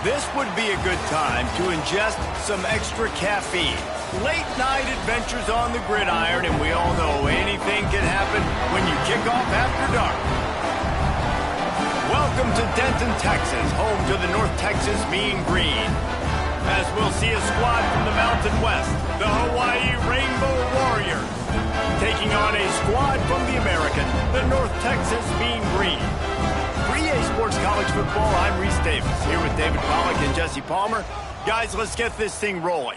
This would be a good time to ingest some extra caffeine. Late night adventures on the gridiron, and we all know anything can happen when you kick off after dark. Welcome to Denton, Texas, home to the North Texas Mean Green. As we'll see a squad from the Mountain West, the Hawaii Rainbow Warriors, taking on a squad from the American, the North Texas Mean Green. For EA Sports College Football, I'm Reese Davis, here with David Pollack and Jesse Palmer. Guys, let's get this thing rolling.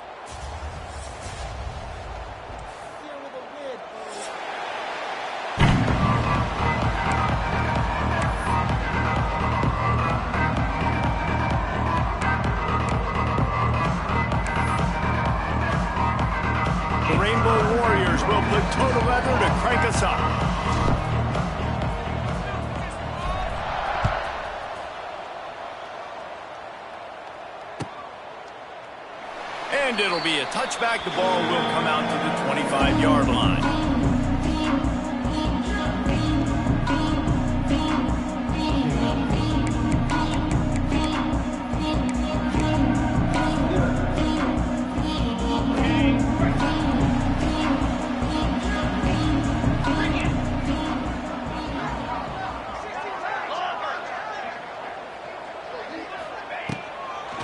The Rainbow Warriors will put total leather to crank us up. And it'll be a touchback. The ball will come out to the 25-yard line.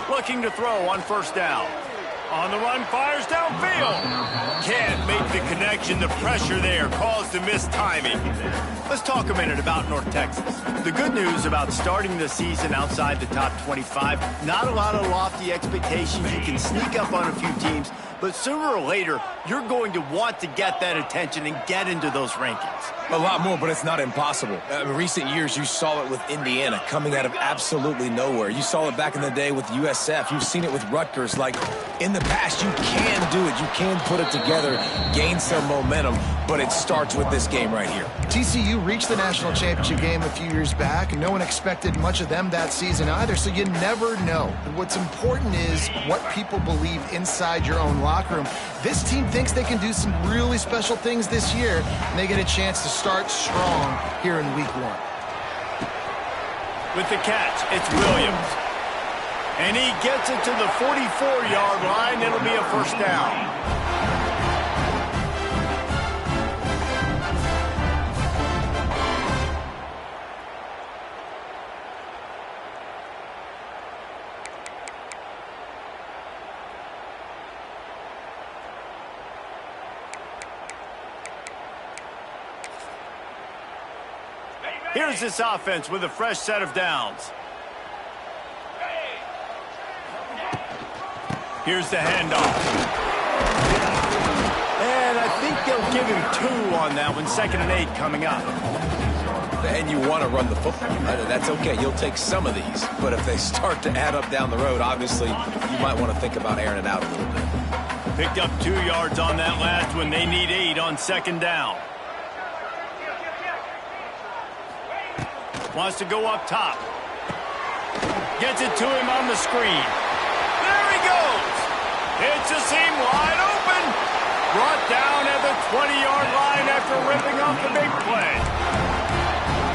Looking to throw on first down. On the run, fires downfield. Can't make the connection. The pressure there caused the missed timing. Let's talk a minute about North Texas. The good news about starting the season outside the top 25, not a lot of lofty expectations. You can sneak up on a few teams, but sooner or later, you're going to want to get that attention and get into those rankings. A lot more, but it's not impossible. In recent years, you saw it with Indiana coming out of absolutely nowhere. You saw it back in the day with USF. You've seen it with Rutgers. Like, in the past, you can do it. You can put it together, gain some momentum, but it starts with this game right here. TCU reached the national championship game a few years back, and no one expected much of them that season either, so you never know. What's important is what people believe inside your own locker room. This team thinks they can do some really special things this year, and they get a chance to start strong here in week one. With the catch, it's Williams. And he gets it to the 44-yard line. It'll be a first down. Here's this offense with a fresh set of downs. Here's the handoff. And I think they'll give him 2 on that one. 2nd and 8 coming up. And you want to run the football. That's okay. You'll take some of these. But if they start to add up down the road, obviously, you might want to think about airing it out a little bit. Picked up 2 yards on that last one. They need 8 on 2nd down. Wants to go up top. Gets it to him on the screen. There he goes. It's a seam wide open. Brought down at the 20-yard line after ripping off the big play.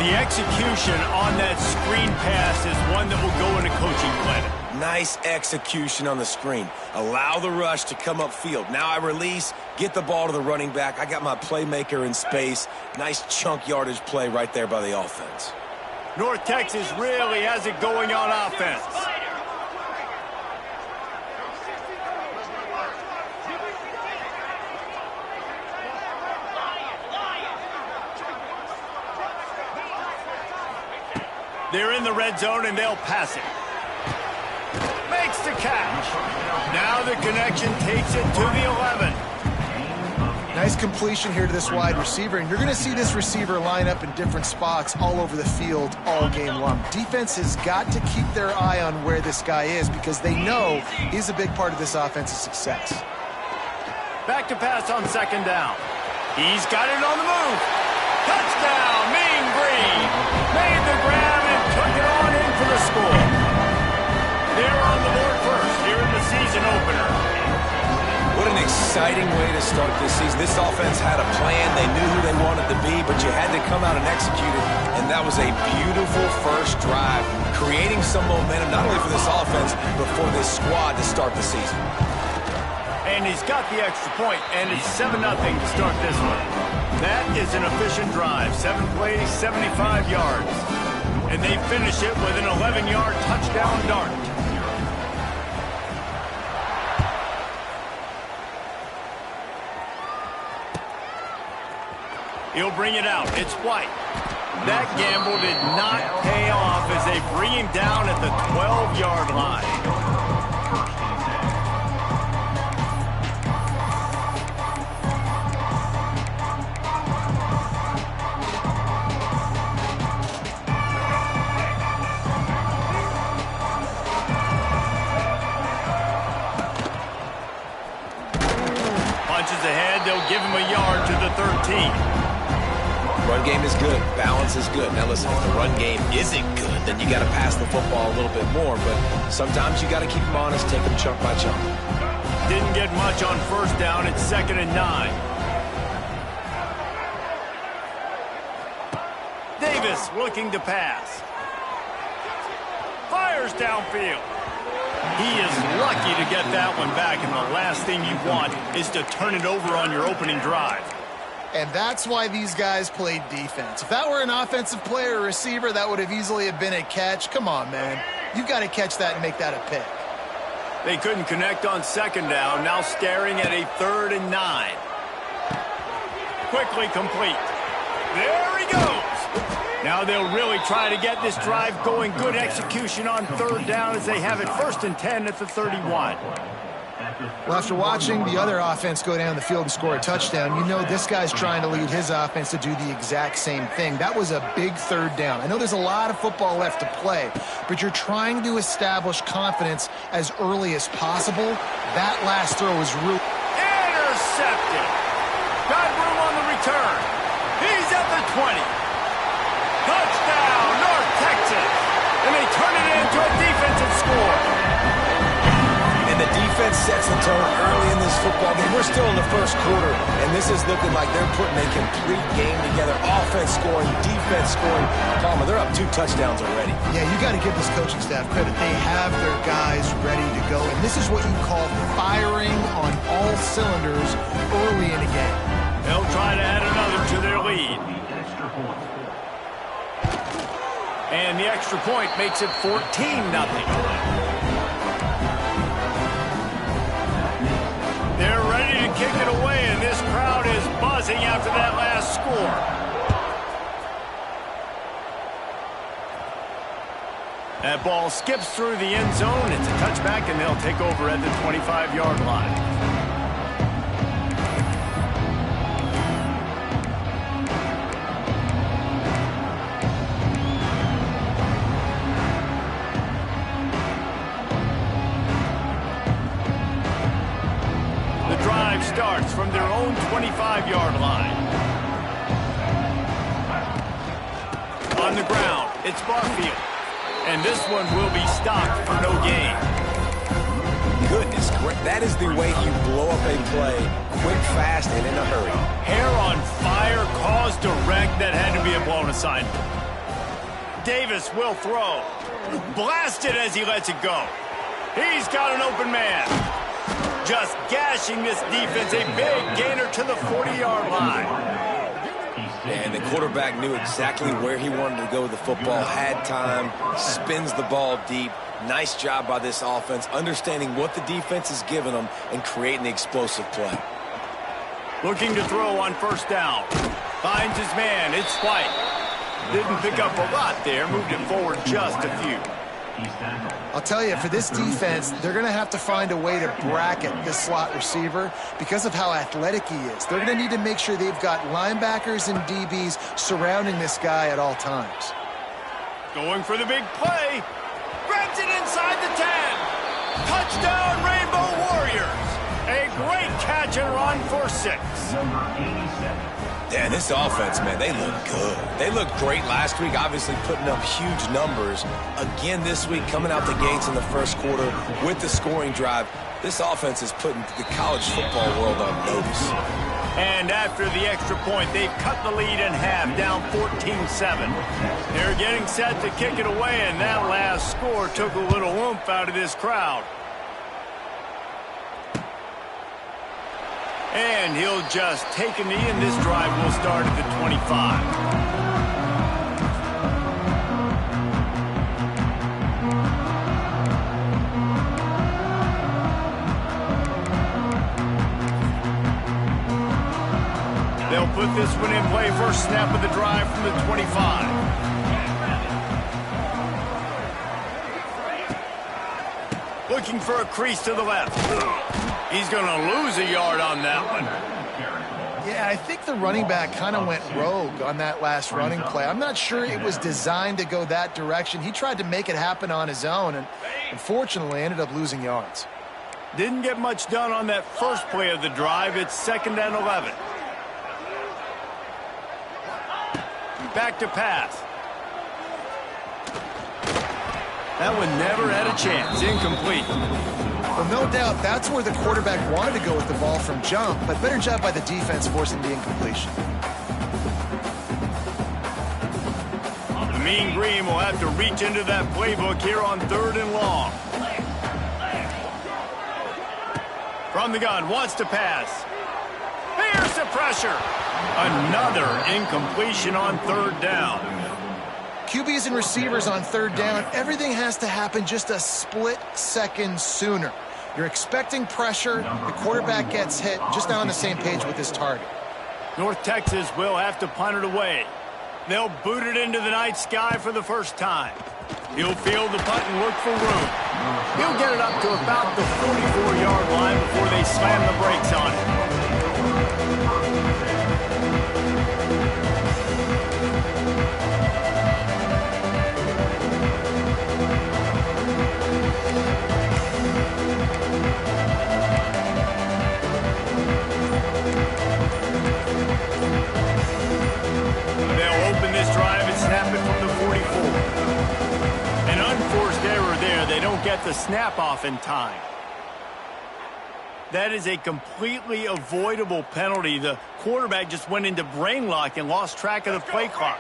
The execution on that screen pass is one that will go in a coaching clinic. Nice execution on the screen. Allow the rush to come upfield. Now I release, get the ball to the running back. I got my playmaker in space. Nice chunk yardage play right there by the offense. North Texas really has it going on offense. They're in the red zone and they'll pass it. Makes the catch. Now the connection takes it to the 11. Nice completion here to this wide receiver, and you're going to see this receiver line up in different spots all over the field all game long. Defense has got to keep their eye on where this guy is because they know he's a big part of this offense's success. Back to pass on 2nd down. He's got it on the move. Touchdown, Mean Green. Made the grab and took it on in for the score. They're on the board first here in the season opener. What an exciting way to start this season. This offense had a plan. They knew who they wanted to be, but you had to come out and execute it. And that was a beautiful first drive. creating some momentum, not only for this offense, but for this squad to start the season. And he's got the extra point, and it's 7-0 to start this one. That is an efficient drive. 7 plays, 75 yards. And they finish it with an 11-yard touchdown dart. He'll bring it out. It's White. That gamble did not pay off as they bring him down at the 12-yard line. Punches ahead. They'll give him a yard to the 13. Run game is good. Balance is good. Now listen, if the run game isn't good, then you got to pass the football a little bit more. But sometimes you got to keep them honest, take them chunk by chunk. Didn't get much on first down. It's 2nd and 9. Davis looking to pass. Fires downfield. He is lucky to get that one back, and the last thing you want is to turn it over on your opening drive. And that's why these guys played defense. If that were an offensive player or receiver, that would have easily been a catch. Come on, man. You've got to catch that and make that a pick. They couldn't connect on 2nd down. Now staring at a 3rd and 9. Quickly complete. There he goes. Now they'll really try to get this drive going. Good execution on 3rd down as they have it 1st and 10 at the 31. Well, after watching the other offense go down the field and score a touchdown, you know this guy's trying to lead his offense to do the exact same thing. That was a big 3rd down. I know there's a lot of football left to play, but you're trying to establish confidence as early as possible. That last throw was really intercepted. Got room on the return. He's at the 20. Touchdown, North Texas. And they turn it into a defensive score. And the defense sets the tone early in this football game. We're still in the first quarter, and this is looking like they're putting a complete game together. Offense scoring, defense scoring. Palmer, they're up 2 touchdowns already. Yeah, you got to give this coaching staff credit. They have their guys ready to go, and this is what you call firing on all cylinders early in a game. They'll try to add another to their lead. And the extra point makes it 14-0. They're ready to kick it away, and this crowd is buzzing after that last score. That ball skips through the end zone. It's a touchback, and they'll take over at the 25-yard line. Starts from their own 25-yard line. On the ground, it's Barfield. And this one will be stopped for no gain. Goodness, that is the way you blow up a play, quick, fast, and in a hurry. Hair on fire, caused a wreck that had to be a blown assignment. Davis will throw. Blasted as he lets it go. He's got an open man. Just gashing this defense, a big gainer to the 40-yard line. And the quarterback knew exactly where he wanted to go with the football, had time, spins the ball deep. Nice job by this offense, understanding what the defense is giving them and creating the explosive play. Looking to throw on 1st down. Finds his man, it's White. Didn't pick up a lot there, moved it forward just a few. I'll tell you, for this defense, they're going to have to find a way to bracket this slot receiver because of how athletic he is. They're going to need to make sure they've got linebackers and DBs surrounding this guy at all times. Going for the big play. Grabs it inside the 10. Touchdown, Rainbow Warriors. A great catch and run for 6. Yeah, this offense, man, they look good. They looked great last week, obviously putting up huge numbers. Again this week, coming out the gates in the first quarter with the scoring drive. This offense is putting the college football world on notice. And after the extra point, they've cut the lead in half, down 14-7. They're getting set to kick it away, and that last score took a little oomph out of this crowd. And he'll just take a knee, and this drive will start at the 25. They'll put this one in play. First snap of the drive from the 25. Looking for a crease to the left. He's going to lose a yard on that one. Yeah, I think the running back kind of went rogue on that last running play. I'm not sure it was designed to go that direction. He tried to make it happen on his own, and unfortunately ended up losing yards. Didn't get much done on that first play of the drive. It's 2nd and 11. Back to pass. That one never had a chance. Incomplete. Well, no doubt that's where the quarterback wanted to go with the ball from jump, but better job by the defense forcing the incompletion. The Mean Green will have to reach into that playbook here on 3rd and long. From the gun, wants to pass. Here's the pressure. Another incompletion on 3rd down. QBs and receivers on 3rd down, everything has to happen just a split second sooner. You're expecting pressure, the quarterback gets hit, just not on the same page with his target. North Texas will have to punt it away. They'll boot it into the night sky for the first time. He'll field the punt and look for room. He'll get it up to about the 44-yard line before they slam the brakes on it. Get the snap off in time. That is a completely avoidable penalty. The quarterback just went into brain lock and lost track of the play clock.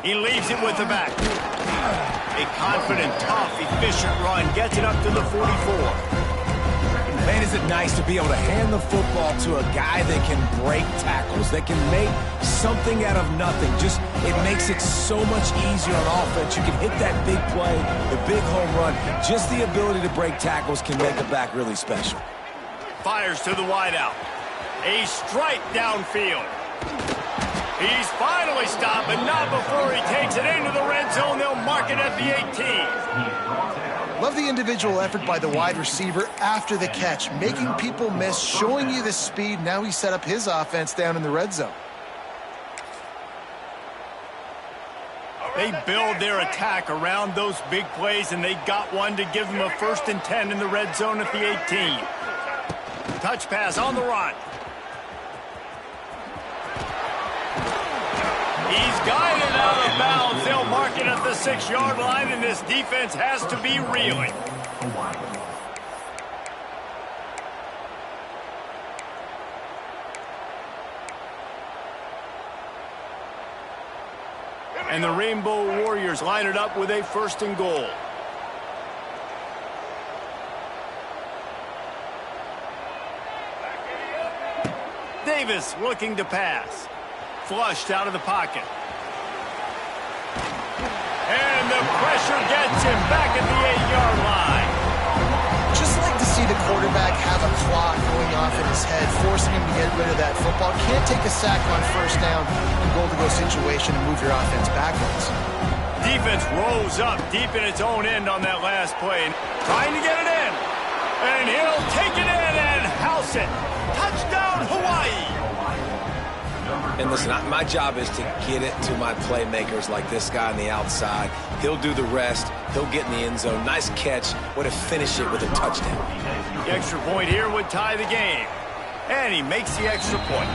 He leaves it with the back. A confident, tough, efficient run gets it up to the 44. Man, is it nice to be able to hand the football to a guy that can break tackles, that can make something out of nothing. Just, it makes it so much easier on offense. You can hit that big play, the big home run. Just the ability to break tackles can make a back really special. Fires to the wideout. A strike downfield. He's finally stopped, but not before he takes it into the red zone. They'll mark it at the 18. Love the individual effort by the wide receiver after the catch, making people miss, showing you the speed. Now he set up his offense down in the red zone. They build their attack around those big plays, and they got one to give them a 1st and 10 in the red zone at the 18. Touch pass on the run. He's guided out of bounds. They'll mark it at the 6-yard line, and this defense has to be reeling. And the Rainbow Warriors line it up with a 1st and goal. Davis looking to pass. Flushed out of the pocket. And the pressure gets him back at the 8-yard line. Just like to see the quarterback have a clock going off in his head, forcing him to get rid of that football. Can't take a sack on 1st down in goal-to-go situation and move your offense backwards. Defense rose up deep in its own end on that last play. Trying to get it in. And he'll take it in and house it. Touchdown, Hawaii. And listen, my job is to get it to my playmakers like this guy on the outside. He'll do the rest. He'll get in the end zone. Nice catch. Way to finish it with a touchdown. The extra point here would tie the game. And he makes the extra point.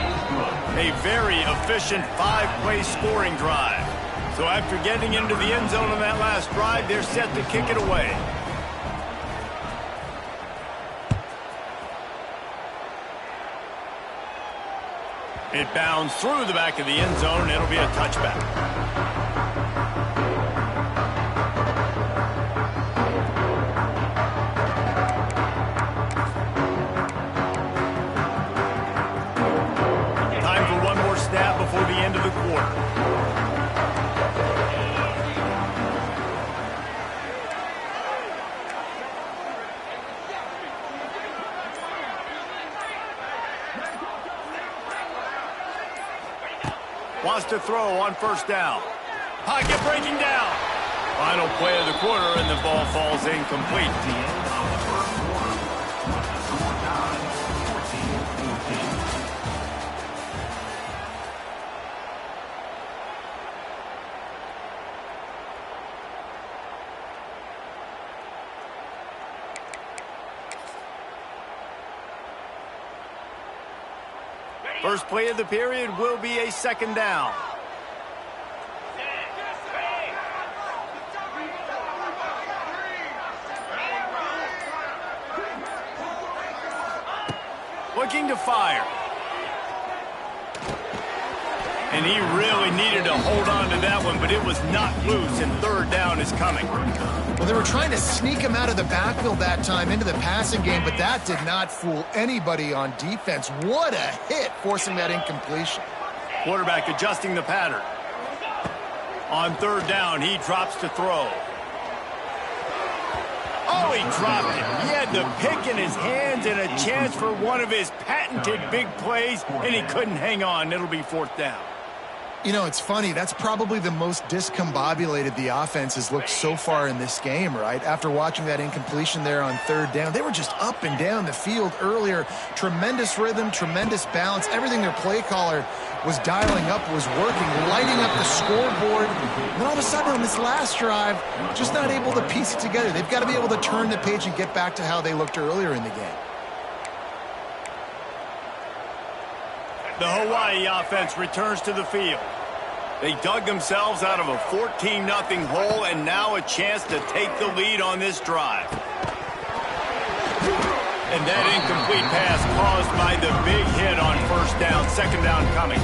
A very efficient 5-play scoring drive. So after getting into the end zone on that last drive, they're set to kick it away. It bounds through the back of the end zone. It'll be a touchback. Time for one more snap before the end of the quarter. Wants to throw on first down. Pocket breaking down. Final play of the quarter, and the ball falls incomplete. First play of the period will be a second down. Looking to fire. And he really needed to hold on to that one, but it was not loose, and third down is coming. Well, they were trying to sneak him out of the backfield that time into the passing game, but that did not fool anybody on defense. What a hit, forcing that incompletion. Quarterback adjusting the pattern. On third down, he drops to throw. Oh, he dropped it. He had the pick in his hands and a chance for one of his patented big plays, and he couldn't hang on. It'll be fourth down. You know, it's funny. That's probably the most discombobulated the offense has looked so far in this game, right? After watching that incompletion there on third down, they were just up and down the field earlier. Tremendous rhythm, tremendous balance. Everything their play caller was dialing up was working, lighting up the scoreboard. And then all of a sudden on this last drive, just not able to piece it together. They've got to be able to turn the page and get back to how they looked earlier in the game. The Hawaii offense returns to the field. They dug themselves out of a 14-0 hole, and now a chance to take the lead on this drive. And that incomplete pass caused by the big hit on first down. Second down coming.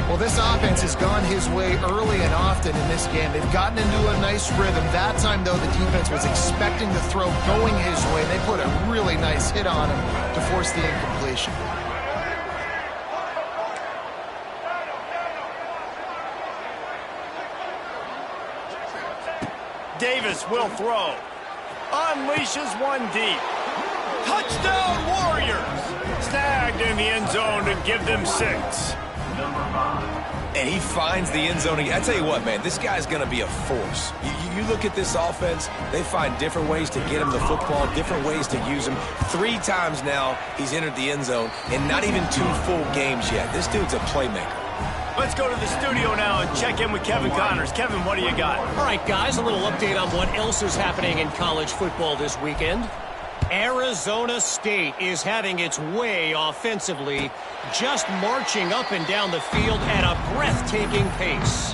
Well, this offense has gone his way early and often in this game. They've gotten into a nice rhythm. That time, though, the defense was expecting the throw going his way. They put a really nice hit on him to force the incompletion. Davis will throw. Unleashes one deep. Touchdown, Warriors! Snagged in the end zone to give them 6. And he finds the end zone. I tell you what, man, this guy's going to be a force. You look at this offense, they find different ways to get him the football, different ways to use him. 3 times now he's entered the end zone, and not even 2 full games yet. This dude's a playmaker. Let's go to the studio now and check in with Kevin Connors. Kevin, what do you got? All right, guys, a little update on what else is happening in college football this weekend. Arizona State is having its way offensively, just marching up and down the field at a breathtaking pace.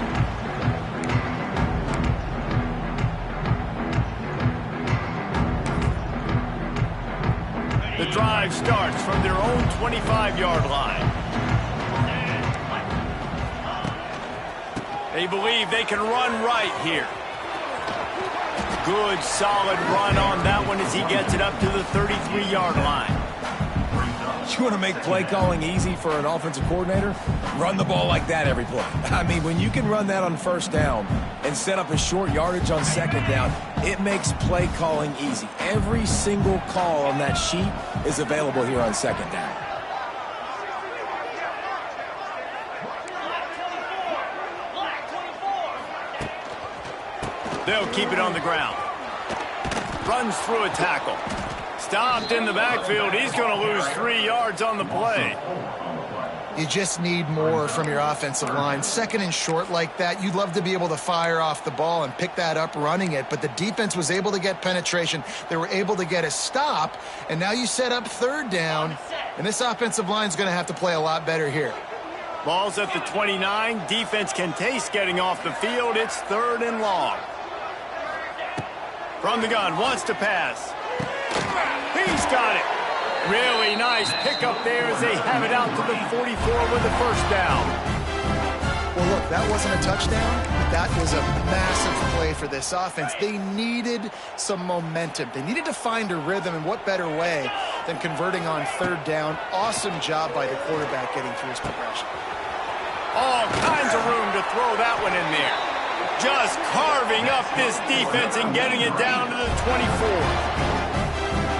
The drive starts from their own 25-yard line. They believe they can run right here. Good, solid run on that one as he gets it up to the 33-yard line. You want to make play calling easy for an offensive coordinator? Run the ball like that every play. I mean, when you can run that on first down and set up a short yardage on second down, it makes play calling easy. Every single call on that sheet is available here on second down. They'll keep it on the ground. Runs through a tackle. Stopped in the backfield. He's going to lose 3 yards on the play. You just need more from your offensive line. Second and short like that, you'd love to be able to fire off the ball and pick that up running it, but the defense was able to get penetration. They were able to get a stop, and now you set up third down, and this offensive line is going to have to play a lot better here. Ball's at the 29. Defense can taste getting off the field. It's 3rd and long. From the gun, wants to pass. He's got it. Really nice pickup there as they have it out to the 44 with the first down. Well, look, that wasn't a touchdown, but that was a massive play for this offense. They needed some momentum. They needed to find a rhythm, and what better way than converting on 3rd down. Awesome job by the quarterback getting through his progression. All kinds of room to throw that one in there. Just carving up this defense and getting it down to the 24.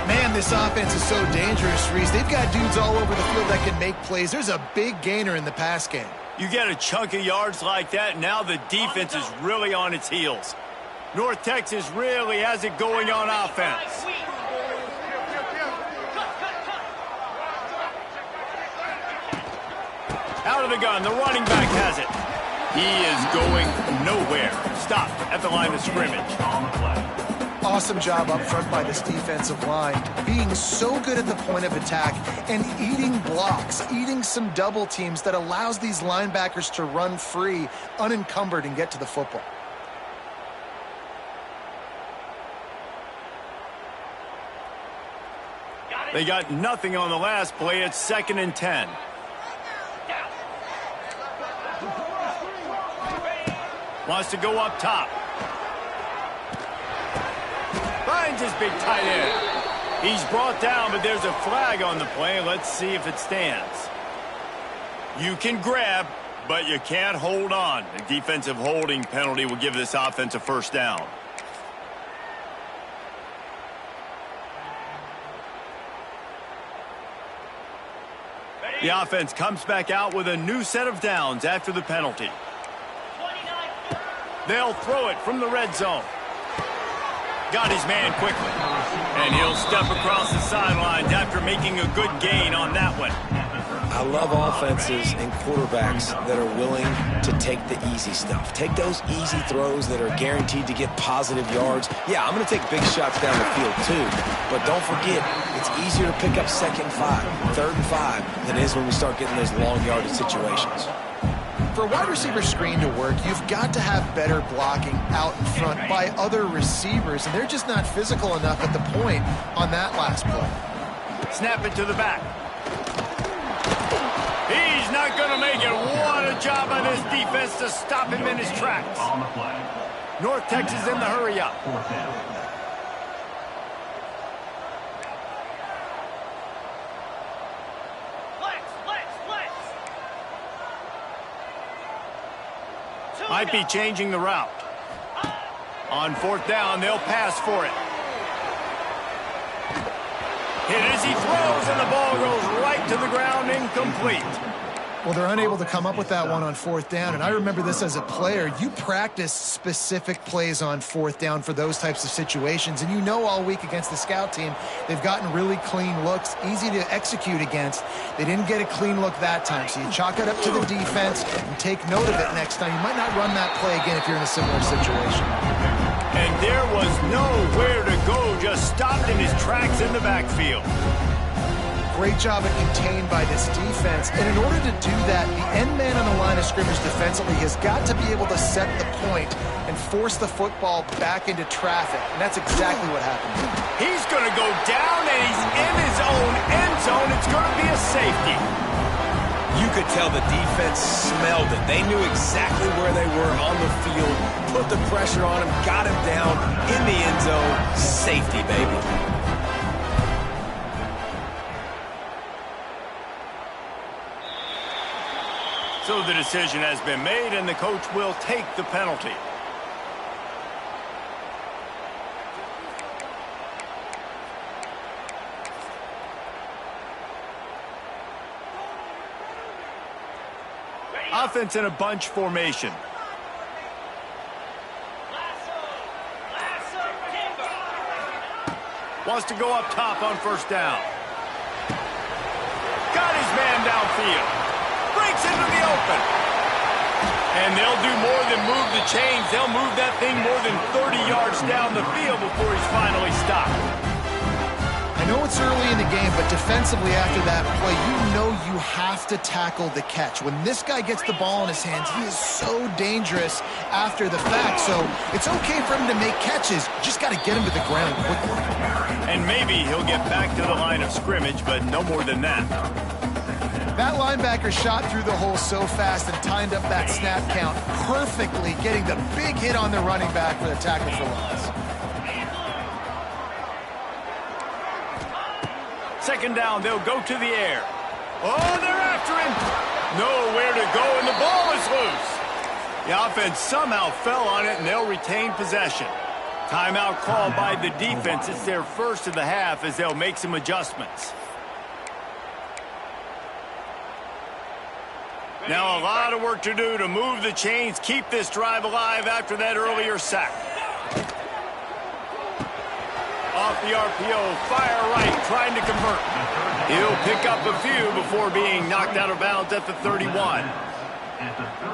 Man, this offense is so dangerous, Reese. They've got dudes all over the field that can make plays. There's a big gainer in the pass game. You get a chunk of yards like that, now the defense is really on its heels. North Texas really has it going on offense. Out of the gun, the running back has it. He is going nowhere. Stopped at the line of scrimmage. Awesome job up front by this defensive line, being so good at the point of attack and eating blocks, eating some double teams that allows these linebackers to run free, unencumbered, and get to the football. They got nothing on the last play. It's 2nd and 10. Wants to go up top. Finds his big tight end. He's brought down, but there's a flag on the play. Let's see if it stands. You can grab, but you can't hold on. A defensive holding penalty will give this offense a first down. The offense comes back out with a new set of downs after the penalty. They'll throw it from the red zone. Got his man quickly. And he'll step across the sidelines after making a good gain on that one. I love offenses and quarterbacks that are willing to take the easy stuff. Take those easy throws that are guaranteed to get positive yards. Yeah, I'm going to take big shots down the field too. But don't forget, it's easier to pick up 2nd and 5, 3rd and 5 than it is when we start getting those long yardage situations. For a wide receiver screen to work, you've got to have better blocking out in front by other receivers, and they're just not physical enough at the point on that last play. Snap it to the back. He's not going to make it. What a job by this defense to stop him in his tracks. North Texas in the hurry up. Might be changing the route. On 4th down, they'll pass for it. Hit as he throws, and the ball goes right to the ground, incomplete. Well, they're unable to come up with that one on 4th down, and I remember this as a player. You practice specific plays on 4th down for those types of situations, and you know all week against the scout team, they've gotten really clean looks, easy to execute against. They didn't get a clean look that time, so you chalk it up to the defense and take note of it next time. You might not run that play again if you're in a similar situation. And there was nowhere to go, just stopped in his tracks in the backfield. Great job at contained by this defense. And in order to do that, the end man on the line of scrimmage defensively has got to be able to set the point and force the football back into traffic. And that's exactly what happened. He's going to go down, and he's in his own end zone. It's going to be a safety. You could tell the defense smelled it. They knew exactly where they were on the field, put the pressure on him, got him down in the end zone. Safety, baby. So the decision has been made, and the coach will take the penalty. Offense in a bunch formation. Wants to go up top on 1st down. Got his man downfield. Breaks into the open. And they'll do more than move the chains. They'll move that thing more than 30 yards down the field before he's finally stopped. I know it's early in the game, but defensively after that play, you know you have to tackle the catch. When this guy gets the ball in his hands, he is so dangerous after the fact. So it's okay for him to make catches. Just got to get him to the ground quickly. And maybe he'll get back to the line of scrimmage, but no more than that. That linebacker shot through the hole so fast and timed up that snap count perfectly, getting the big hit on the running back for the tackle for loss. Second down, they'll go to the air. Oh, they're after him. Nowhere to go, and the ball is loose. The offense somehow fell on it, and they'll retain possession. Timeout called by the defense. It's their first of the half as they'll make some adjustments. Now a lot of work to do to move the chains, keep this drive alive after that earlier sack. Off the RPO, fire right, trying to convert. He'll pick up a few before being knocked out of bounds at the 31.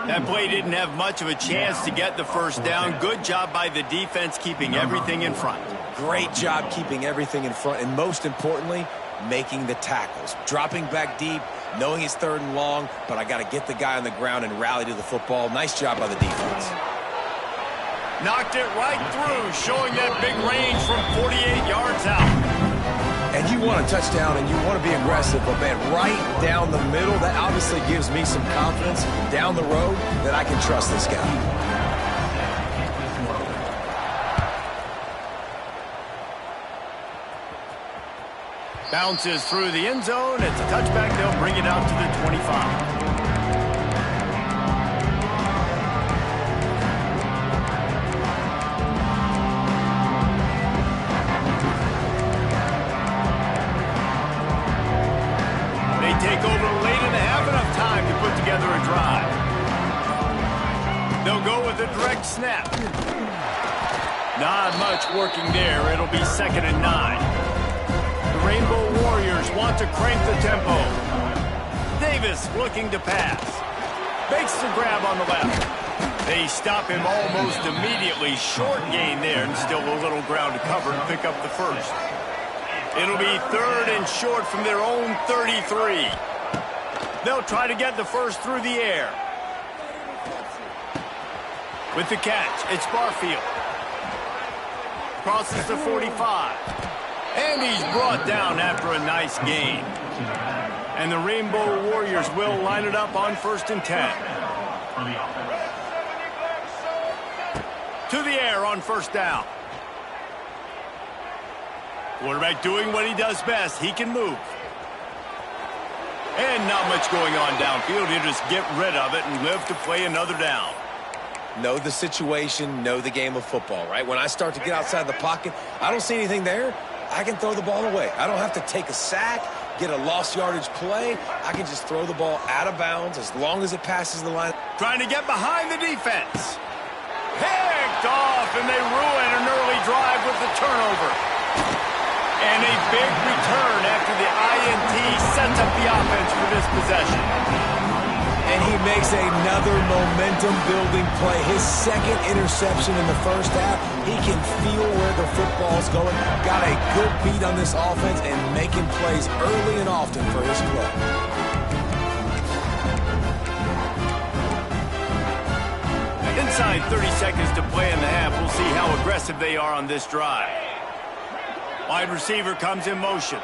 That play didn't have much of a chance to get the first down. Good job by the defense keeping everything in front. Great job keeping everything in front, and most importantly, making the tackles. Dropping back deep, knowing it's 3rd and long, but I got to get the guy on the ground and rally to the football. Nice job by the defense. Knocked it right through, showing that big range from 48 yards out. And you want a touchdown and you want to be aggressive, but man, right down the middle, that obviously gives me some confidence down the road that I can trust this guy. Bounces through the end zone. It's a touchback. They'll bring it out to the 25. Take over late in the half, enough time to put together a drive. They'll go with a direct snap. Not much working there. It'll be 2nd and 9. The Rainbow Warriors want to crank the tempo. Davis looking to pass. Makes the grab on the left. They stop him almost immediately. Short gain there, and still a little ground to cover and pick up the first. It'll be 3rd and short from their own 33. They'll try to get the first through the air. With the catch, it's Barfield. Crosses the 45. And he's brought down after a nice gain. And the Rainbow Warriors will line it up on 1st and 10. To the air on 1st down. Quarterback doing what he does best. He can move. And not much going on downfield. He'll just get rid of it and live to play another down. Know the situation, know the game of football, right? When I start to get outside the pocket, I don't see anything there. I can throw the ball away. I don't have to take a sack, get a lost yardage play. I can just throw the ball out of bounds as long as it passes the line. Trying to get behind the defense. Picked off, and they ruin an early drive with the turnover. And a big return after the INT sets up the offense for this possession. And he makes another momentum-building play. His 2nd interception in the first half. He can feel where the football's going. Got a good beat on this offense and making plays early and often for his club. Inside 30 seconds to play in the half. We'll see how aggressive they are on this drive. Wide receiver comes in motion.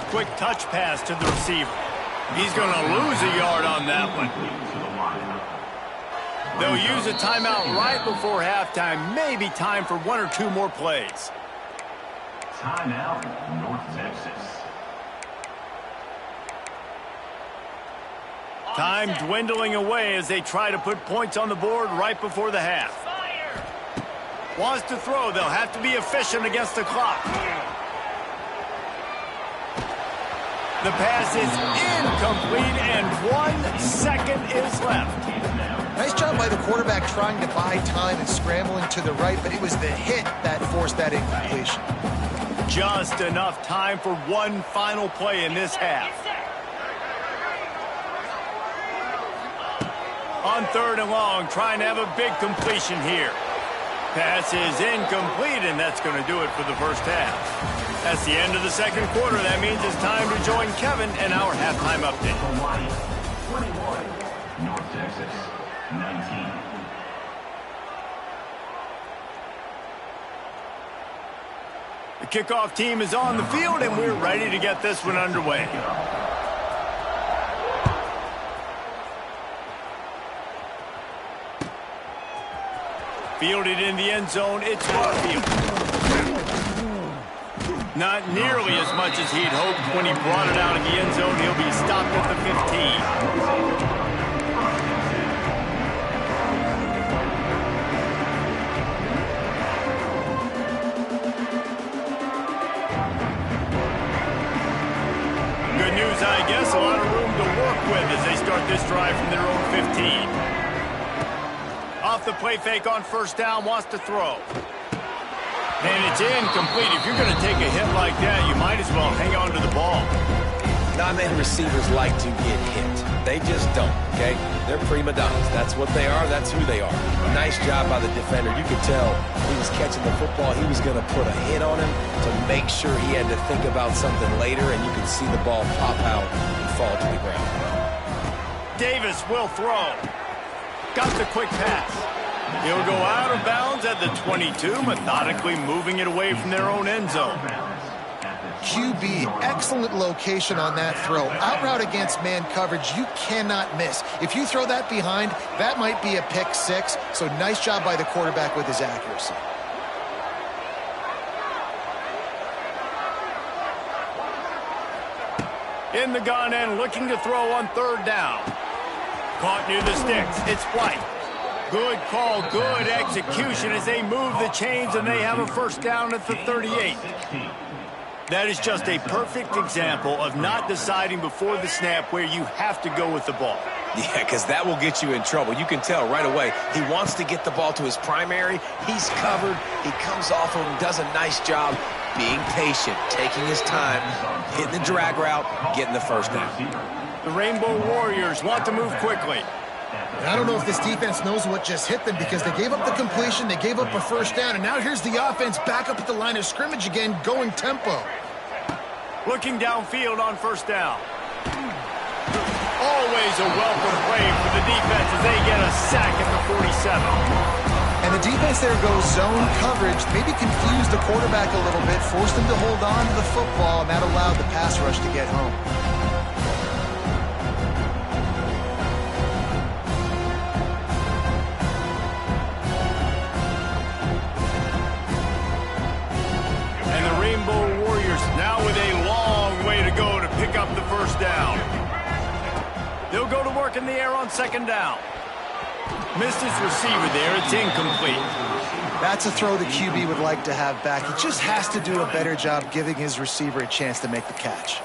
Quick touch pass to the receiver. He's going to lose a yard on that one. They'll use a timeout right before halftime. Maybe time for 1 or 2 more plays. Timeout, North Texas. Time dwindling away as they try to put points on the board right before the half. Wants to throw. They'll have to be efficient against the clock. The pass is incomplete, and 1 second is left. Nice job by the quarterback trying to buy time and scrambling to the right, but it was the hit that forced that incompletion. Just enough time for one final play in this half. On 3rd and long, trying to have a big completion here. Pass is incomplete, and that's going to do it for the first half. That's the end of the second quarter. That means it's time to join Kevin in our halftime update. Hawaii, 21. North Texas, 19. The kickoff team is on the field, and we're ready to get this one underway. Fielded in the end zone, it's Barfield. Not nearly as much as he'd hoped when he brought it out of the end zone. He'll be stopped at the 15. Good news, I guess. A lot of room to work with as they start this drive from their own 15. Off the play fake on first down, wants to throw. And it's incomplete. If you're going to take a hit like that, you might as well hang on to the ball. Non-man receivers like to get hit. They just don't, okay? They're prima donnas. That's what they are. That's who they are. Nice job by the defender. You could tell he was catching the football. He was going to put a hit on him to make sure he had to think about something later, and you could see the ball pop out and fall to the ground. Davis will throw. Got the quick pass. He'll go out of bounds at the 22, methodically moving it away from their own end zone. QB, excellent location on that throw. Out route against man coverage, you cannot miss. If you throw that behind, that might be a pick six. So nice job by the quarterback with his accuracy. In the gun and looking to throw on third down. Caught near the sticks. It's White. Good call, good execution as they move the chains, and they have a first down at the 38. That is just a perfect example of not deciding before the snap where you have to go with the ball. Yeah, because that will get you in trouble. You can tell right away he wants to get the ball to his primary. He's covered. He comes off of him, does a nice job being patient, taking his time, hitting the drag route, getting the first down. The Rainbow Warriors want to move quickly. And I don't know if this defense knows what just hit them because they gave up the completion, they gave up a first down, and now here's the offense back up at the line of scrimmage again, going tempo. Looking downfield on first down. Always a welcome play for the defense as they get a sack at the 47. And the defense there goes zone coverage, maybe confused the quarterback a little bit, forced him to hold on to the football, and that allowed the pass rush to get home. Now with a long way to go to pick up the first down. They'll go to work in the air on second down. Missed his receiver there. It's incomplete. That's a throw the QB would like to have back. He just has to do a better job giving his receiver a chance to make the catch.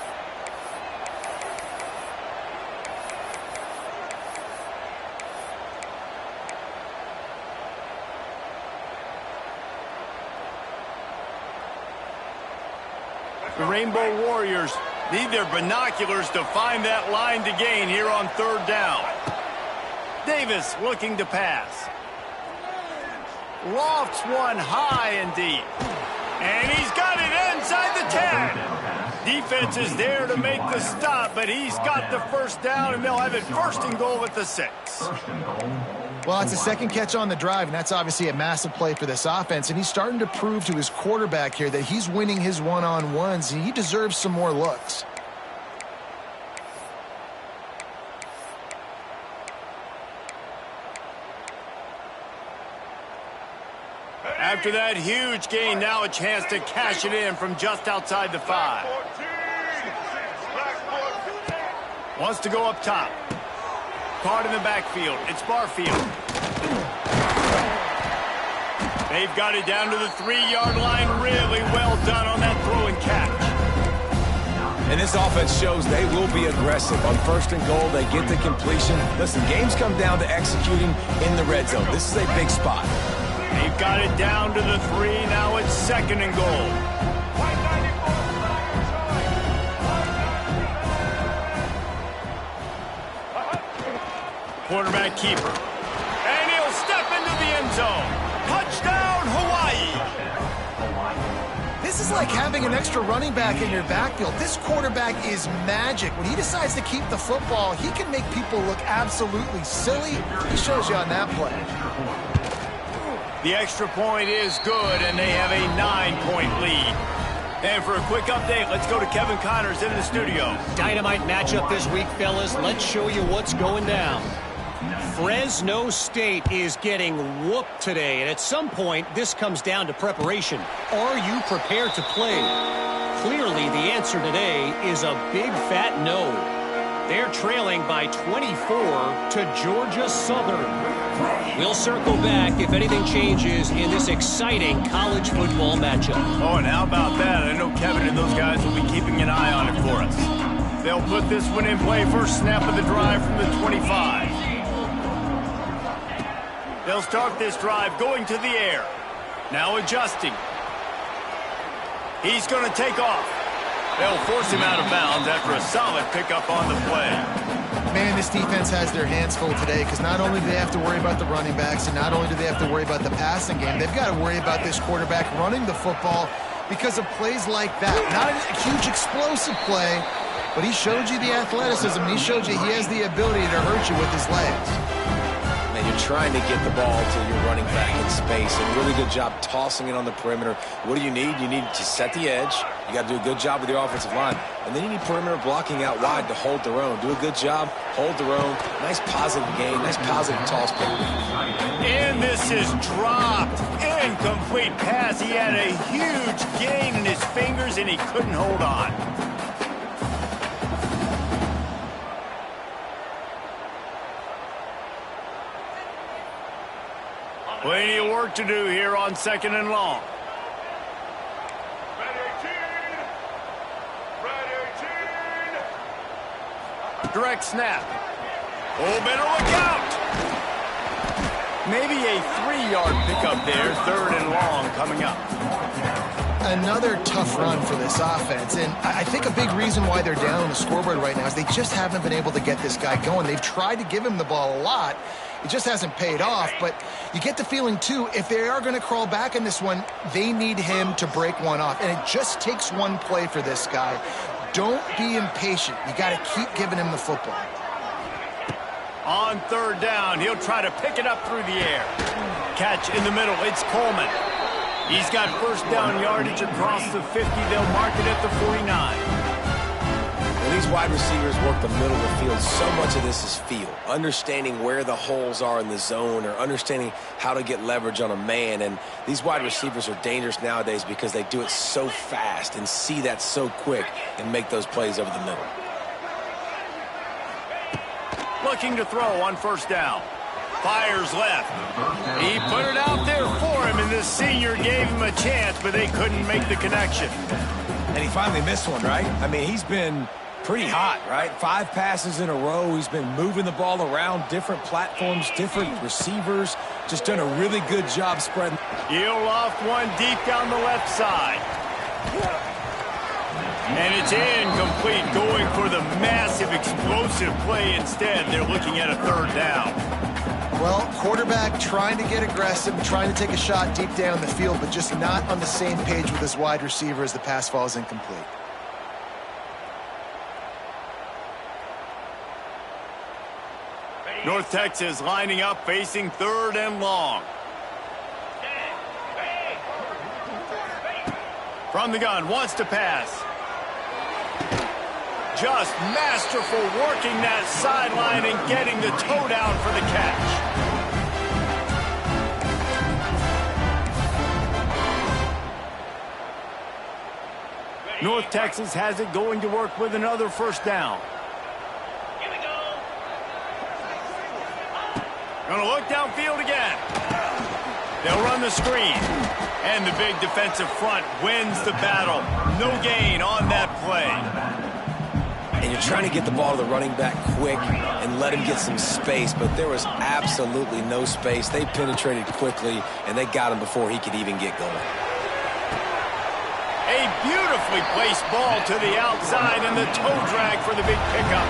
The Rainbow Warriors need their binoculars to find that line to gain here on third down. Davis looking to pass. Lofts one high and deep. And he's got it inside the 10. Defense is there to make the stop, but he's got the first down, and they'll have it first and goal at the 6. Well, it's a second catch on the drive, and that's obviously a massive play for this offense, and he's starting to prove to his quarterback here that he's winning his one-on-ones, and he deserves some more looks. After that huge gain, now a chance to cash it in from just outside the 5. Wants to go up top. Caught in the backfield. It's Barfield. They've got it down to the 3-yard line. Really well done on that throw and catch. And this offense shows they will be aggressive. On first and goal, they get the completion. Listen, games come down to executing in the red zone. This is a big spot. They've got it down to the 3. Now it's second and goal. Quarterback keeper. And he'll step into the end zone. Touchdown, Hawaii! This is like having an extra running back in your backfield. This quarterback is magic. When he decides to keep the football, he can make people look absolutely silly. He shows you on that play. The extra point is good, and they have a 9-point lead. And for a quick update, let's go to Kevin Connors in the studio. Dynamite matchup this week, fellas. Let's show you what's going down. Fresno State is getting whooped today, and at some point, this comes down to preparation. Are you prepared to play? Clearly, the answer today is a big fat no. They're trailing by 24 to Georgia Southern. We'll circle back if anything changes in this exciting college football matchup. Oh, and how about that? I know Kevin and those guys will be keeping an eye on it for us. They'll put this one in play. First snap of the drive from the 25. They'll start this drive going to the air. Now adjusting. He's going to take off. They'll force him out of bounds after a solid pickup on the play. Man, this defense has their hands full today because not only do they have to worry about the running backs and not only do they have to worry about the passing game, they've got to worry about this quarterback running the football because of plays like that. Not a huge explosive play, but he showed you the athleticism. He showed you he has the ability to hurt you with his legs. Man, you're trying to get the ball to your running back in space. A really good job tossing it on the perimeter. What do you need? You need to set the edge. You got to do a good job with your offensive line. And then you need perimeter blocking out wide to hold their own. Do a good job, hold their own. Nice positive game, nice positive toss play. And this is dropped. Incomplete pass. He had a huge gain in his fingers, and he couldn't hold on. Plenty of work to do here on 2nd and long. Direct snap. Oh, better look out. Maybe a 3-yard pickup there. 3rd and long coming up. Another tough run for this offense, and I think a big reason why they're down on the scoreboard right now is they just haven't been able to get this guy going. They've tried to give him the ball a lot. It just hasn't paid off, but you get the feeling, too, if they are going to crawl back in this one, they need him to break one off, and it just takes one play for this guy. Don't be impatient. You got to keep giving him the football. On 3rd down, he'll try to pick it up through the air. Catch in the middle, it's Coleman. He's got first down yardage across the 50. They'll mark it at the 49. When these wide receivers work the middle of the field, so much of this is feel. Understanding where the holes are in the zone or understanding how to get leverage on a man. And these wide receivers are dangerous nowadays because they do it so fast and see that so quick and make those plays over the middle. Looking to throw on 1st down. Fires left. He put it out there for him, and this senior gave him a chance, but they couldn't make the connection. And he finally missed one, right? I mean, he's been pretty hot, right? 5 passes in a row. He's been moving the ball around different platforms, different receivers. Just done a really good job spreading. He'll loft one deep down the left side. And it's incomplete, going for the massive explosive play instead. They're looking at a 3rd down. Well, quarterback trying to get aggressive, trying to take a shot deep down the field, but just not on the same page with his wide receiver as the pass falls incomplete. North Texas lining up, facing 3rd and long. From the gun, wants to pass. Just masterful working that sideline and getting the toe down for the catch. North Texas has it, going to work with another 1st down. Going to look downfield again. They'll run the screen. And the big defensive front wins the battle. No gain on that play. And you're trying to get the ball to the running back quick and let him get some space, but there was absolutely no space. They penetrated quickly, and they got him before he could even get going. A beautifully placed ball to the outside, and the toe drag for the big pickup.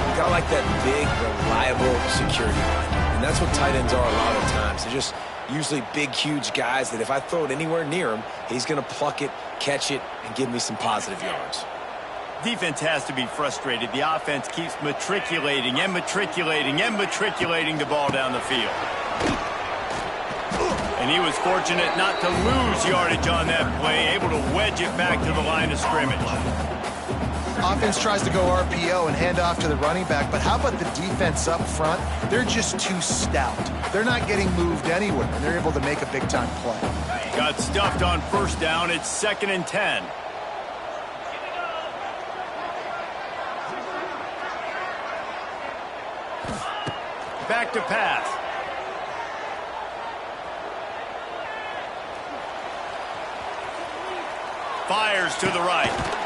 You gotta like that big, reliable security line. And that's what tight ends are a lot of times. They're just, Usually big, huge guys that if I throw it anywhere near him, he's going to pluck it, catch it, and give me some positive yards. Defense has to be frustrated. The offense keeps matriculating and matriculating and matriculating the ball down the field. And he was fortunate not to lose yardage on that play, able to wedge it back to the line of scrimmage. Offense tries to go RPO and hand off to the running back, but how about the defense up front? They're just too stout. They're not getting moved anywhere, and they're able to make a big-time play. Got stuffed on first down. It's 2nd and 10. Back to pass. Fires to the right.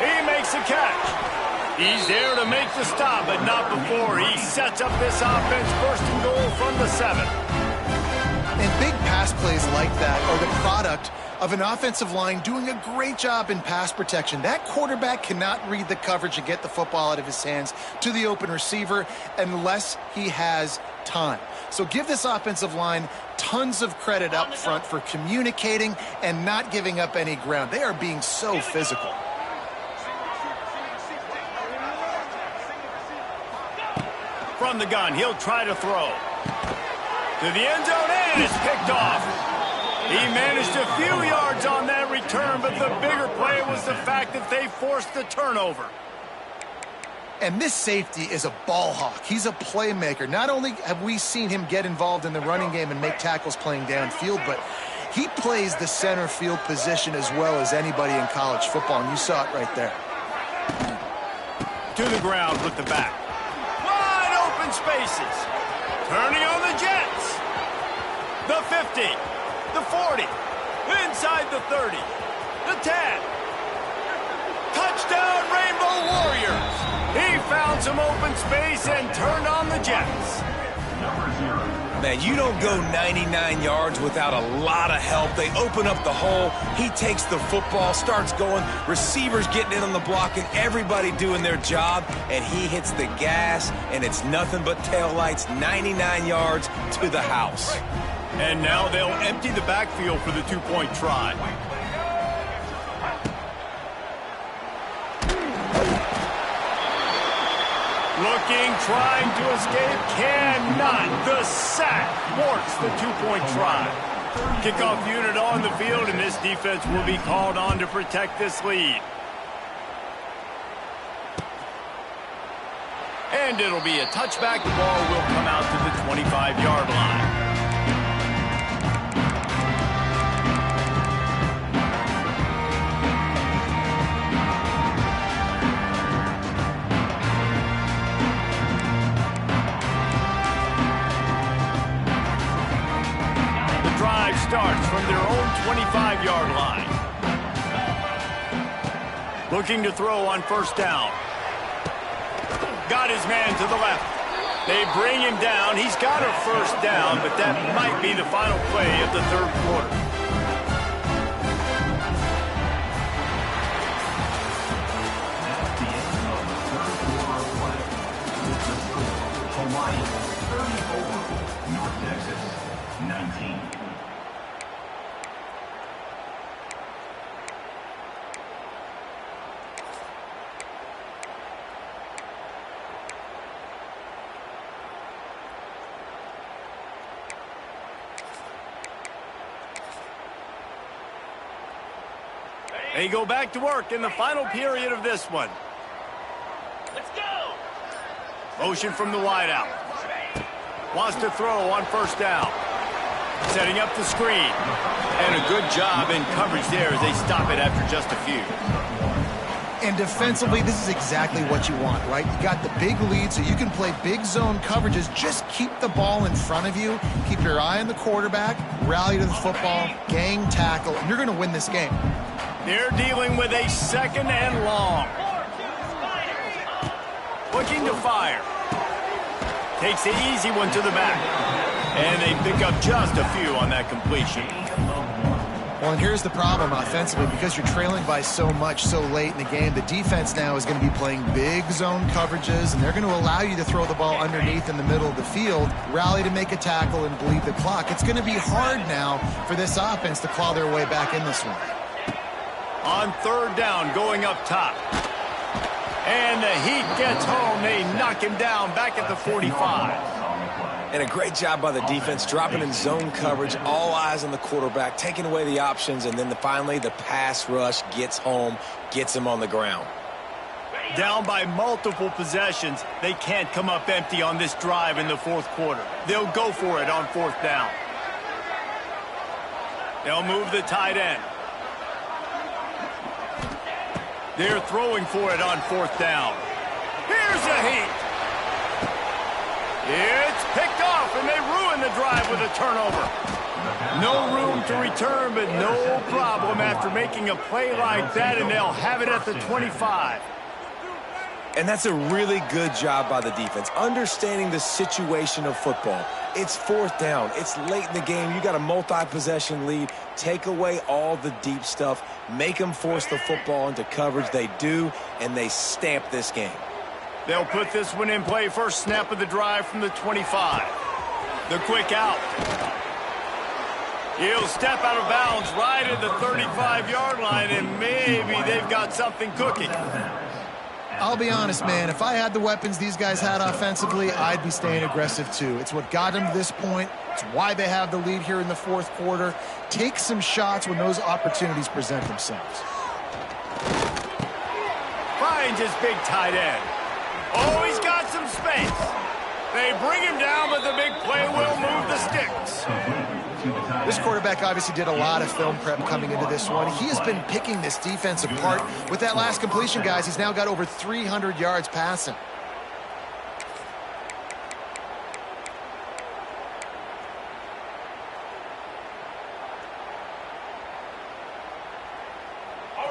He makes a catch. He's there to make the stop, but not before he sets up this offense 1st and goal from the 7. And big pass plays like that are the product of an offensive line doing a great job in pass protection. That quarterback cannot read the coverage and get the football out of his hands to the open receiver unless he has time. So give this offensive line tons of credit up front for communicating and not giving up any ground. They are being so physical. From the gun, he'll try to throw. To the end zone, and it's picked off. He managed a few yards on that return, but the bigger play was the fact that they forced the turnover. And this safety is a ball hawk. He's a playmaker. Not only have we seen him get involved in the running game and make tackles playing downfield, but he plays the center field position as well as anybody in college football, and you saw it right there. To the ground with the back. Wide open spaces. Turning on the Jets. The 50. The 40. Inside the 30. The 10. Touchdown, Rainbow Warriors. He found some open space and turned on the Jets. Man, you don't go 99 yards without a lot of help. They open up the hole. He takes the football, starts going. Receivers getting in on the block and everybody doing their job. And he hits the gas, and it's nothing but taillights, 99 yards to the house. And now they'll empty the backfield for the two-point try. Looking, trying to escape, cannot. The sack thwarts the two-point try. Kickoff unit on the field, and this defense will be called on to protect this lead. And it'll be a touchback. The ball will come out to the 25-yard line. Starts from their own 25-yard line. Looking to throw on first down. Got his man to the left. They bring him down. He's got a first down, but that might be the final play of the third quarter. Hawaii 34, North Texas 19. They go back to work in the final period of this one. Let's go! Motion from the wideout. Wants to throw on first down. Setting up the screen. And a good job in coverage there as they stop it after just a few. And defensively, this is exactly what you want, right? You got the big lead, so you can play big zone coverages. Just keep the ball in front of you. Keep your eye on the quarterback. Rally to the football. Gang tackle. And you're going to win this game. They're dealing with a 2nd and long. Looking to fire. Takes the easy one to the back. And they pick up just a few on that completion. Well, and here's the problem offensively. Because you're trailing by so much so late in the game, the defense now is going to be playing big zone coverages, and they're going to allow you to throw the ball underneath in the middle of the field, rally to make a tackle, and bleed the clock. It's going to be hard now for this offense to claw their way back in this one. On third down, going up top. And the Heat gets home. They knock him down back at the 45. And a great job by the defense, dropping in zone coverage, all eyes on the quarterback, taking away the options, and then finally the pass rush gets home, gets him on the ground. Down by multiple possessions, they can't come up empty on this drive in the fourth quarter. They'll go for it on fourth down. They'll move the tight end. They're throwing for it on fourth down. Here's the Heat. It's picked off, and they ruin the drive with a turnover. No room to return, but no problem after making a play like that, and they'll have it at the 25. And that's a really good job by the defense, understanding the situation of football. It's fourth down. It's late in the game. You got a multi-possession lead. Take away all the deep stuff. Make them force the football into coverage. They do, and they stamp this game. They'll put this one in play. First snap of the drive from the 25. The quick out. He'll step out of bounds right at the 35-yard line, and maybe they've got something cooking. I'll be honest, man. If I had the weapons these guys had offensively, I'd be staying aggressive too. It's what got them to this point. It's why they have the lead here in the fourth quarter. Take some shots when those opportunities present themselves. Finds his big tight end. Oh, he's got some space. They bring him down, but the big play will move the sticks. This quarterback obviously did a lot of film prep coming into this one. He has been picking this defense apart. With that last completion, guys, he's now got over 300 yards passing.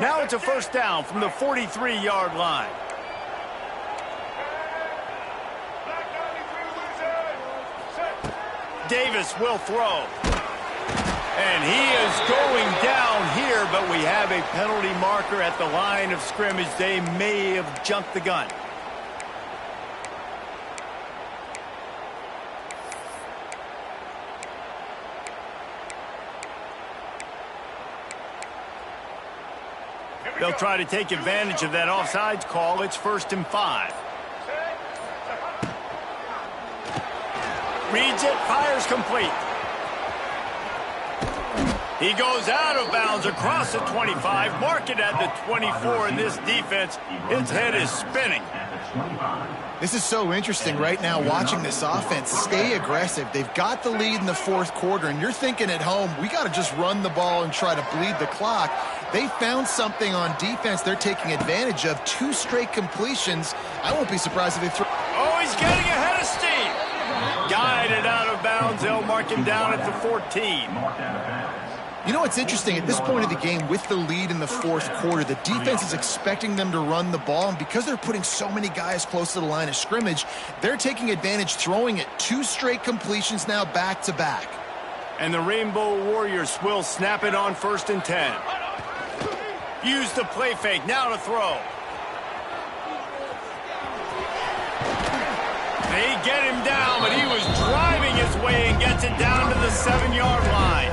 Now it's a first down from the 43-yard line. Davis will throw. And he is going down here, but we have a penalty marker at the line of scrimmage. They may have jumped the gun. They'll try to take advantage of that offsides call. It's 1st and 5. Reads it, fires complete. He goes out of bounds across the 25, mark it at the 24, and this defense, its head is spinning. This is so interesting right now watching this offense stay aggressive. They've got the lead in the fourth quarter, and you're thinking at home, we got to just run the ball and try to bleed the clock. They found something on defense they're taking advantage of. 2 straight completions. I won't be surprised if they throw. Oh, he's getting ahead of steam. Guided out of bounds. They'll mark him down at the 14. You know what's interesting? At this point of the game, with the lead in the fourth quarter, the defense is expecting them to run the ball, and because they're putting so many guys close to the line of scrimmage, they're taking advantage, throwing it. 2 straight completions now back-to-back. And the Rainbow Warriors will snap it on 1st and 10. Use the play fake, now to throw. They get him down, but he was driving his way and gets it down to the 7-yard line.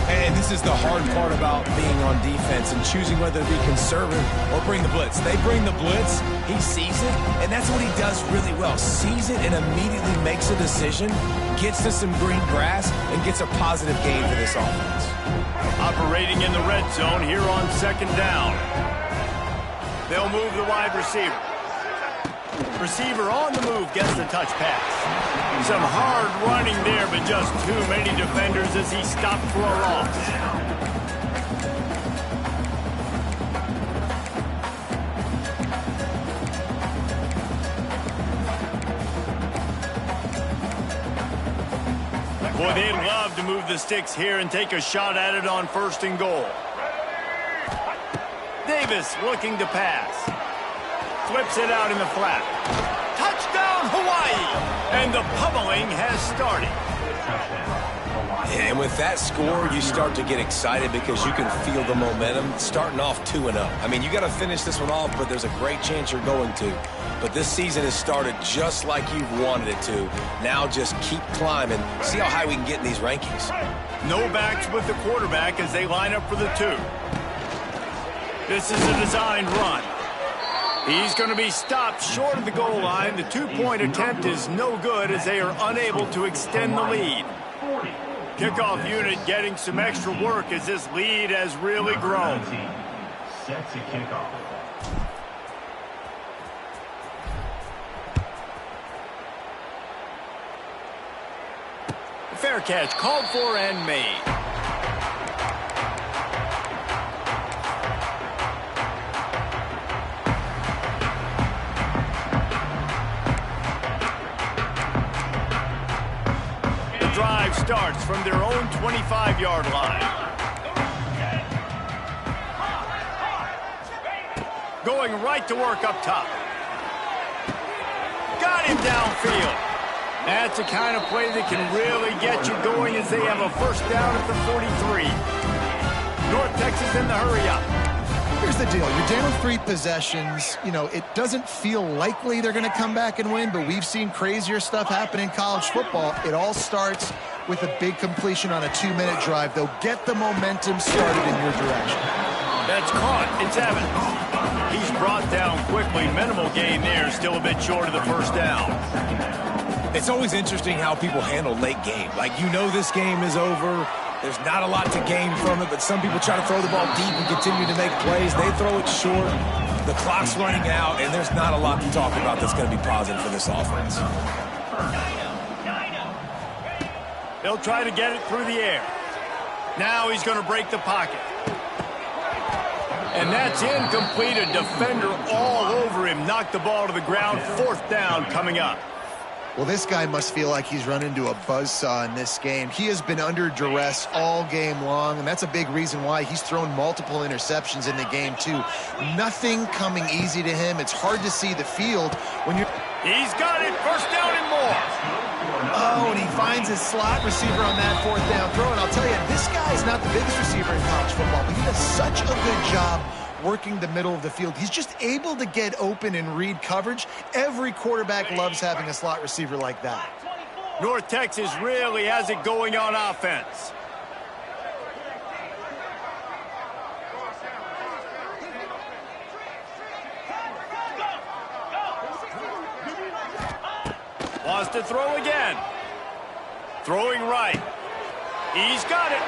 And this is the hard part about being on defense and choosing whether to be conservative or bring the blitz. They bring the blitz, he sees it, and that's what he does really well. Sees it and immediately makes a decision, gets to some green grass, and gets a positive gain for this offense. Operating in the red zone here on 2nd down. They'll move the wide receiver. Receiver on the move gets the touch pass. Some hard running there, but just too many defenders as he stopped for a loss. Boy, they'd love to move the sticks here and take a shot at it on 1st and goal. Davis looking to pass. Flips it out in the flat. Touchdown, Hawaii! And the pummeling has started. And with that score, you start to get excited because you can feel the momentum starting off 2-0. I mean, you got to finish this one off, but there's a great chance you're going to. But this season has started just like you've wanted it to. Now just keep climbing. See how high we can get in these rankings. No backs with the quarterback as they line up for the 2. This is a designed run. He's going to be stopped short of the goal line. The 2-point attempt is no good as they are unable to extend the lead. Kickoff unit getting some extra work as this lead has really grown. Set to kickoff. Fair catch called for and made. The drive starts from their own 25-yard line. Going right to work up top. Got him downfield. That's the kind of play that can really get you going as they have a first down at the 43. North Texas in the hurry up. Here's the deal. You're down 3 possessions. You know, it doesn't feel likely they're going to come back and win, but we've seen crazier stuff happen in college football. It all starts with a big completion on a 2-minute drive. They'll get the momentum started in your direction. That's caught. It's Evans. He's brought down quickly. Minimal gain there. Still a bit short of the first down. It's always interesting how people handle late game. Like, you know this game is over. There's not a lot to gain from it, but some people try to throw the ball deep and continue to make plays. They throw it short. The clock's running out, and there's not a lot to talk about that's going to be positive for this offense. They'll try to get it through the air. Now he's going to break the pocket. And that's incomplete. A defender all over him. Knocked the ball to the ground. 4th down coming up. Well, this guy must feel like he's run into a buzzsaw in this game. He has been under duress all game long, and that's a big reason why he's thrown multiple interceptions in the game, too. Nothing coming easy to him. It's hard to see the field when you're... He's got it. First down and more. Oh, and he finds his slot receiver on that 4th down throw. And I'll tell you, this guy is not the biggest receiver in college football, but he does such a good job working the middle of the field. He's just able to get open and read coverage. Every quarterback loves having a slot receiver like that. North Texas really has it going on offense. Wants to throw again. Throwing right. He's got it.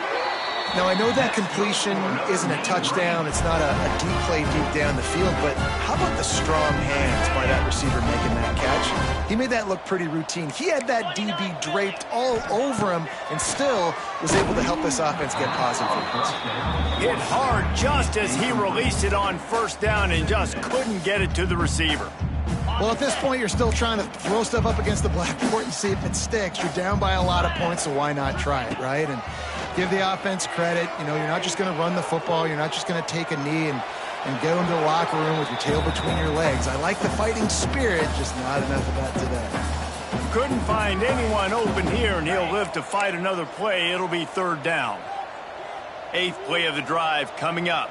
Now, I know that completion isn't a touchdown. It's not a deep play deep down the field, but how about the strong hands by that receiver making that catch? He made that look pretty routine. He had that DB draped all over him and still was able to help this offense get positive points. Hit hard just as he released it on first down and just couldn't get it to the receiver. Well, at this point, you're still trying to throw stuff up against the blackboard and see if it sticks. You're down by a lot of points, so why not try it, right? And give the offense credit. You know, you're not just going to run the football. You're not just going to take a knee and go into the locker room with your tail between your legs. I like the fighting spirit, just not enough of that today. Couldn't find anyone open here, and he'll live to fight another play. It'll be 3rd down. 8th play of the drive coming up.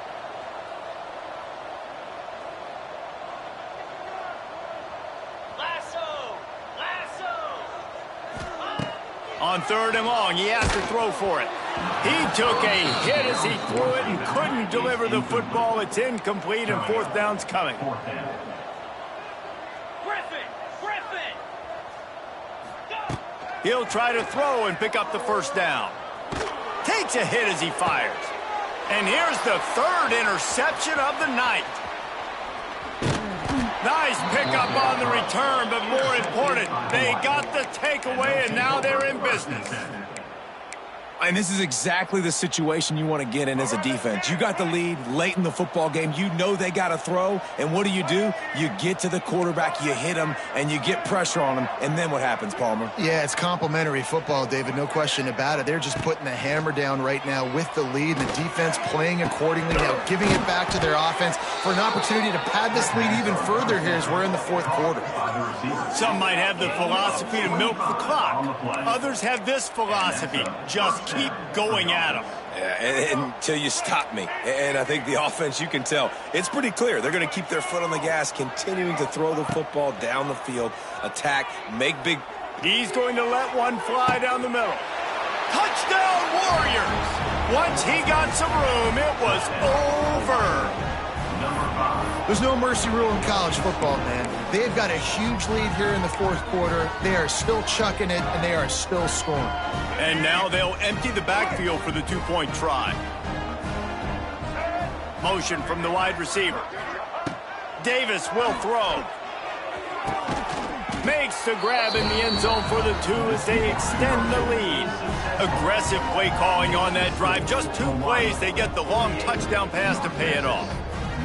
On 3rd and long, he has to throw for it. He took a hit as he threw it and couldn't deliver the football. It's incomplete, and 4th down's coming. He'll try to throw and pick up the first down. Takes a hit as he fires. And here's the 3rd interception of the night. Nice pickup on the return, but more important, they got the takeaway, and now they're in business. And this is exactly the situation you want to get in as a defense. You got the lead late in the football game. You know they got to throw. And what do? You get to the quarterback, you hit him, and you get pressure on him. And then what happens, Palmer? Yeah, it's complimentary football, David. No question about it. They're just putting the hammer down right now with the lead. And the defense playing accordingly, now giving it back to their offense for an opportunity to pad this lead even further here as we're in the fourth quarter. Some might have the philosophy to milk the clock. Others have this philosophy: just keep going at them. Yeah, until you stop me. And I think the offense, you can tell, it's pretty clear. They're going to keep their foot on the gas, continuing to throw the football down the field, attack, make big. He's going to let one fly down the middle. Touchdown, Warriors! Once he got some room, it was over. There's no mercy rule in college football, man. They've got a huge lead here in the fourth quarter. They are still chucking it, and they are still scoring. And now they'll empty the backfield for the two-point try. Motion from the wide receiver. Davis will throw. Makes the grab in the end zone for the two as they extend the lead. Aggressive play calling on that drive. Just 2 plays, they get the long touchdown pass to pay it off.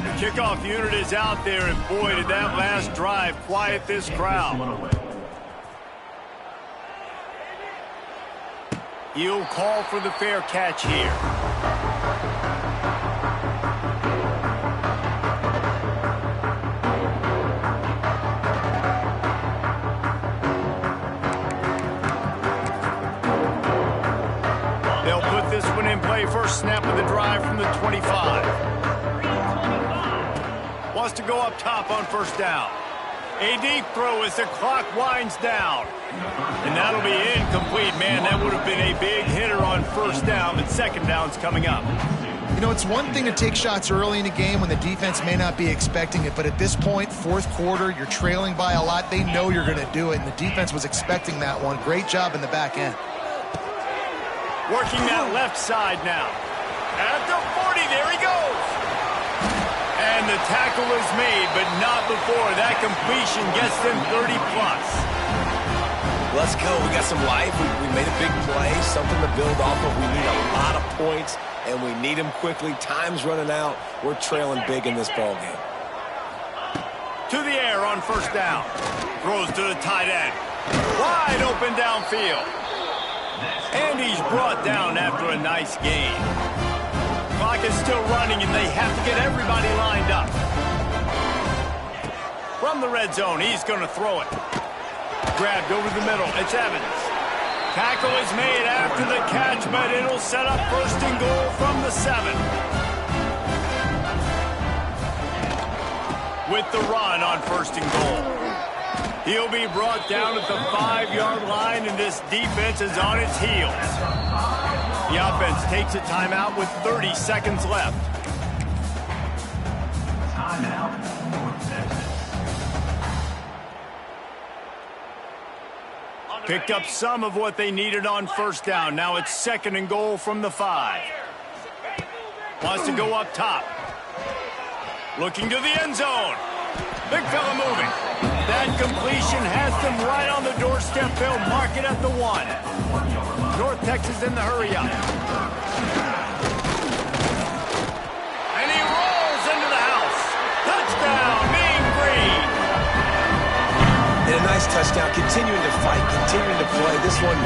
The kickoff unit is out there, and boy, did that last drive quiet this crowd. He'll call for the fair catch here. They'll put this one in play. First snap of the drive from the 25. Wants to go up top on first down. A deep throw as the clock winds down. And that'll be incomplete. Man, that would have been a big hitter on first down, but second down's coming up. You know, it's one thing to take shots early in the game when the defense may not be expecting it, but at this point, fourth quarter, you're trailing by a lot. They know you're going to do it, and the defense was expecting that one. Great job in the back end. Working that left side now. At the 40, there he goes. And the tackle is made, but not before that completion gets them 30-plus. Let's go. We got some life. We made a big play, something to build off of. We need a lot of points, and we need them quickly. Time's running out. We're trailing big in this ball game. To the air on first down. Throws to the tight end. Wide open downfield. And he's brought down after a nice gain. Clock is still running, and they have to get everybody lined up. From the red zone, he's going to throw it. Grabbed over the middle. It's Evans. Tackle is made after the catch, but it'll set up first and goal from the 7. With the run on first and goal. He'll be brought down at the 5-yard line, and this defense is on its heels. The offense takes a timeout with 30 seconds left. Timeout for Texas. Picked up some of what they needed on first down. Now it's second and goal from the 5. Wants to go up top. Looking to the end zone. Big fella moving. That completion has them right on the doorstep. They'll mark it at the 1. North Texas in the hurry-up. And he rolls into the house. Touchdown, Mean Green. And a nice touchdown. Continuing to fight, continuing to play. This one,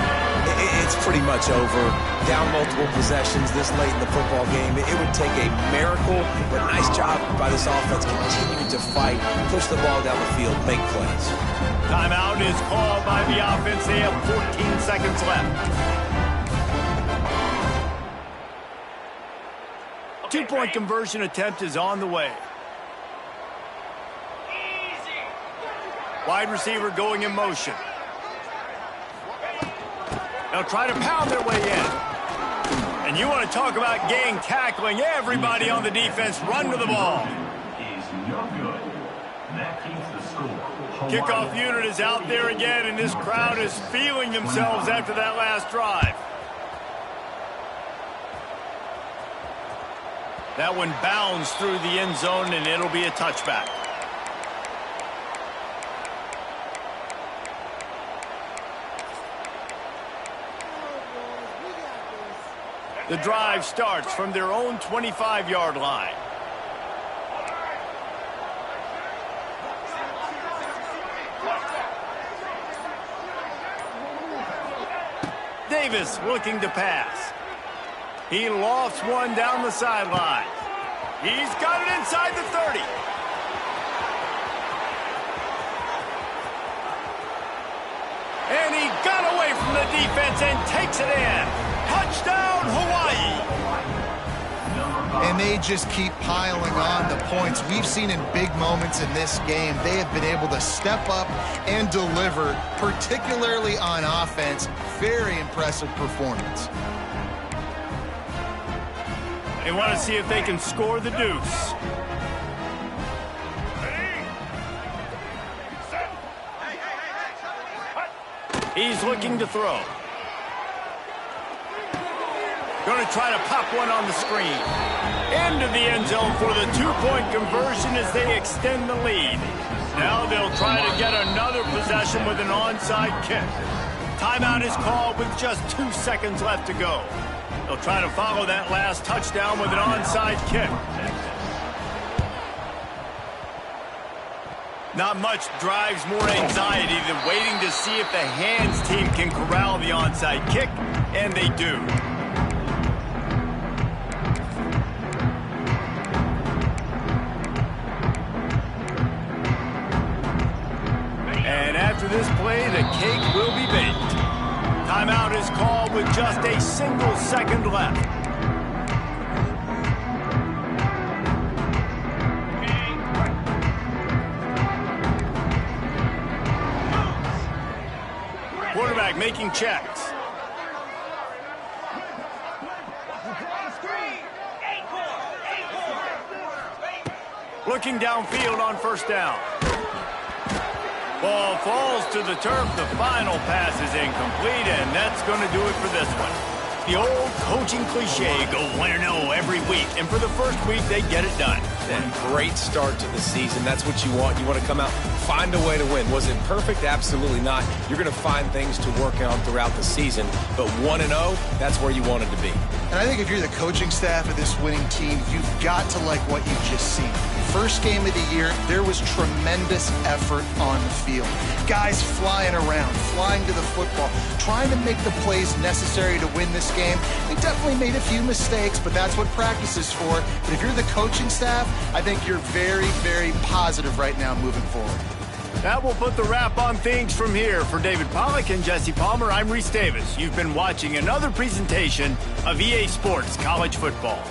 it's pretty much over. Down multiple possessions this late in the football game. It would take a miracle, but nice job by this offense continuing to fight, push the ball down the field, make plays. Timeout is called by the offense. They have 14 seconds left. 2-point conversion attempt is on the way. Wide receiver going in motion. They'll try to pound their way in. And you want to talk about gang tackling. Everybody on the defense run to the ball. Is no good. That keeps the score. Kickoff unit is out there again, and this crowd is feeling themselves after that last drive. That one bounds through the end zone, and it'll be a touchback. The drive starts from their own 25-yard line. Davis looking to pass. He lofts one down the sideline. He's got it inside the 30. And he got away from the defense and takes it in. Touchdown, Hawaii. And they just keep piling on the points. We've seen in big moments in this game, they have been able to step up and deliver, particularly on offense. Very impressive performance. They want to see if they can score the deuce. He's looking to throw. Going to try to pop one on the screen. Into the end zone for the two-point conversion as they extend the lead. Now they'll try to get another possession with an onside kick. Timeout is called with just 2 seconds left to go. They'll try to follow that last touchdown with an onside kick. Not much drives more anxiety than waiting to see if the hands team can corral the onside kick, and they do. And after this play, the cake will be baked. Timeout is called with just a single second left. Quarterback making checks. Looking downfield on first down. Ball falls to the turf. The final pass is incomplete, and that's going to do it for this one. The old coaching cliche, go 1-0 every week, and for the first week, they get it done. Great start to the season. That's what you want. You want to come out, find a way to win. Was it perfect? Absolutely not. You're going to find things to work on throughout the season, but 1-0, that's where you wanted to be. And I think if you're the coaching staff of this winning team, you've got to like what you've just seen. First game of the year, there was tremendous effort on the field. Guys flying around, flying to the football, trying to make the plays necessary to win this game. They definitely made a few mistakes, but that's what practice is for. But if you're the coaching staff, I think you're very, very positive right now moving forward. That will put the wrap on things from here. For David Pollack and Jesse Palmer, I'm Reese Davis. You've been watching another presentation of EA Sports College Football.